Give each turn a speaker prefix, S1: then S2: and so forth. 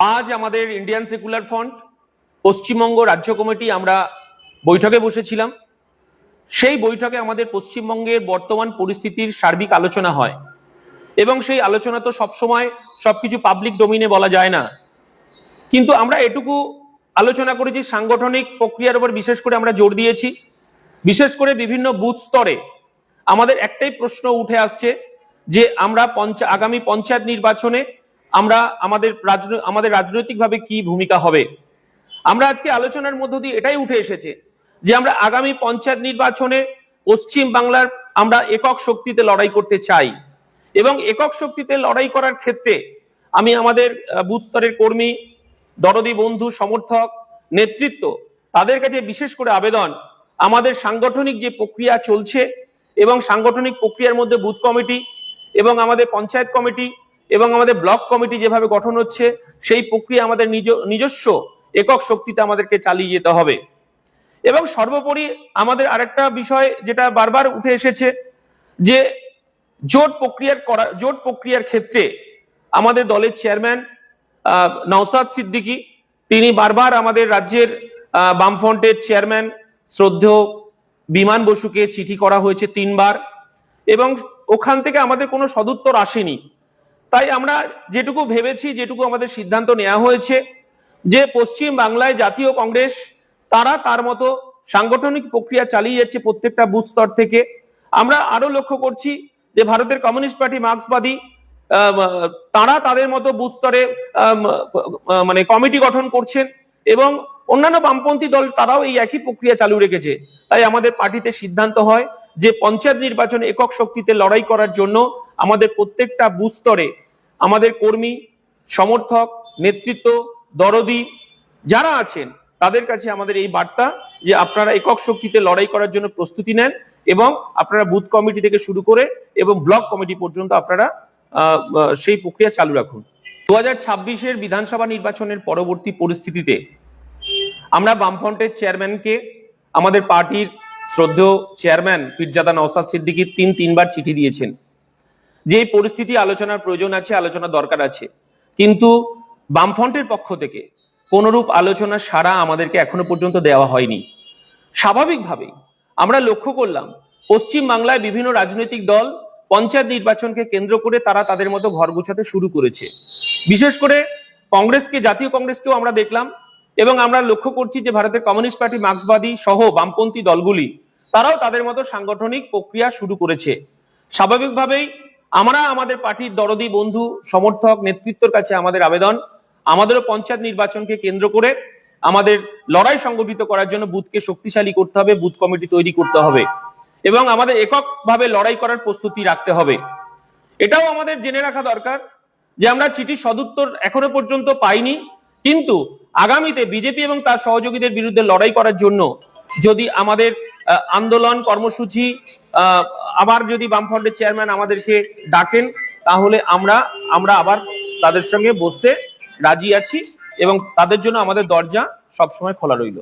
S1: আজ আমাদের Indian secular front Paschimbanga রাজ্য কমিটি আমরা বৈঠকে বসেছিলাম। সেই বৈঠকে আমাদের পশ্চিমবঙ্গের বর্তমান পরিস্থিতির সার্বিক আলোচনা হয় এবং সেই আলোচনা তো সবসময় সবকিছু পাবলিক ডোমিনে বলা যায় না, কিন্তু আমরা এটুকু আলোচনা করেছি সাংগঠনিক প্রক্রিয়ার উপর বিশেষ করে আমরা জোর দিয়েছি। বিশেষ করে বিভিন্ন বুথ স্তরে আমাদের একটাই প্রশ্ন উঠে আসছে যে আমরা আগামী পঞ্চায়েত নির্বাচনে আমরা আমাদের রাজনৈতিকভাবে কি ভূমিকা হবে। আমরা আজকে আলোচনার মধ্য দিয়ে এটাই উঠে এসেছে যে আমরা আগামী পঞ্চায়েত নির্বাচনে পশ্চিম বাংলার আমরা একক শক্তিতে লড়াই করতে চাই এবং একক শক্তিতে লড়াই করার ক্ষেত্রে আমি আমাদের বুথ স্তরের কর্মী, দরদি বন্ধু, সমর্থক, নেতৃত্ব তাদের কাছে বিশেষ করে আবেদন, আমাদের সাংগঠনিক যে প্রক্রিয়া চলছে এবং সাংগঠনিক প্রক্রিয়ার মধ্যে বুথ কমিটি এবং আমাদের পঞ্চায়েত কমিটি এবং আমাদের ব্লক কমিটি যেভাবে গঠন হচ্ছে সেই প্রক্রিয়া আমাদের নিজস্ব একক শক্তিতে আমাদেরকে চালিয়ে যেতে হবে। এবং সর্বোপরি আমাদের আরেকটা বিষয় যেটা বারবার উঠে এসেছে যে জোট প্রক্রিয়ার ক্ষেত্রে আমাদের দলের চেয়ারম্যান নওশাদ সিদ্দিকী তিনি বারবার আমাদের রাজ্যের বামফ্রন্টের চেয়ারম্যান শ্রদ্ধেয় বিমান বসুকে চিঠি করা হয়েছে 3 বার এবং ওখান থেকে আমাদের কোনো সদুত্তর আসেনি। তাই আমরা যেটুকু ভেবেছি, যেটুকু আমাদের সিদ্ধান্ত নেওয়া হয়েছে যে পশ্চিম বাংলায় জাতীয় কংগ্রেস তারা তার মতো সাংগঠনিক প্রক্রিয়া চালিয়ে যাচ্ছে প্রত্যেকটা বুথ স্তর থেকে। আমরা আরো লক্ষ্য করছি যে ভারতের কমিউনিস্ট পার্টি, মার্ক্সবাদী তারা তাদের মতো বুথ স্তরে মানে কমিটি গঠন করছেন এবং অন্যান্য বামপন্থী দল তারাও এই একই প্রক্রিয়া চালু রেখেছে। তাই আমাদের পার্টিতে সিদ্ধান্ত হয় যে পঞ্চায়েত নির্বাচনে একক শক্তিতে লড়াই করার জন্য আমাদের প্রত্যেকটা বুথ স্তরে আমাদের কর্মী, সমর্থক, নেতৃত্ব, দরদি যারা আছেন তাদের কাছে আমাদের এই বার্তা যে আপনারা একক শক্তিতে লড়াই করার জন্য প্রস্তুতি নেন এবং আপনারা বুথ কমিটি থেকে শুরু করে এবং ব্লক কমিটি পর্যন্ত আপনারা সেই প্রক্রিয়া চালু রাখুন। 2026-এর বিধানসভা নির্বাচনের পরবর্তী পরিস্থিতিতে আমরা বামফ্রন্টের চেয়ারম্যানকে আমাদের পার্টির শ্রদ্ধেয় চেয়ারম্যান পীরজাদা নওশাদ সিদ্দিকী 3 বার চিঠি দিয়েছেন যে পরিস্থিতি আলোচনার প্রয়োজন আছে, আলোচনা দরকার আছে, কিন্তু বামফ্রন্টের পক্ষ থেকে কোনরূপ আলোচনা সাড়া আমাদেরকে এখনো পর্যন্ত দেওয়া হয়নি। স্বাভাবিকভাবেই আমরা লক্ষ্য করলাম পশ্চিম বাংলায় বিভিন্ন রাজনৈতিক দল পঞ্চায়েত নির্বাচনকে কেন্দ্র করে তারা তাদের মতো ঘর গোছাতে শুরু করেছে। বিশেষ করে জাতীয় কংগ্রেসকেও আমরা দেখলাম এবং আমরা লক্ষ্য করছি যে ভারতের কমিউনিস্ট পার্টি, মার্ক্সবাদী সহ বামপন্থী দলগুলি তারাও তাদের মতো সাংগঠনিক প্রক্রিয়া শুরু করেছে। স্বাভাবিকভাবেই আমরা আমাদের পার্টির দরদি বন্ধু, সমর্থক, নেতৃত্বের কাছে আমাদের আবেদন, আমাদেরও পঞ্চায়েত নির্বাচনকে কেন্দ্র করে আমাদের লড়াই সংগঠিত করার জন্য বুথকে শক্তিশালী করতে হবে, বুথ কমিটি তৈরি করতে হবে এবং আমাদের এককভাবে লড়াই করার প্রস্তুতি রাখতে হবে। এটাও আমাদের জেনে রাখা দরকার যে আমরা চিঠির সদুত্তর এখনো পর্যন্ত পাইনি, কিন্তু আগামীতে বিজেপি এবং তার সহযোগীদের বিরুদ্ধে লড়াই করার জন্য যদি আমাদের আন্দোলন কর্মসূচি আবার যদি বামফ্রন্টের চেয়ারম্যান আমাদেরকে ডাকেন তাহলে আমরা আবার তাদের সঙ্গে বসতে রাজি আছি এবং তাদের জন্য আমাদের দরজা সবসময় খোলা রইল।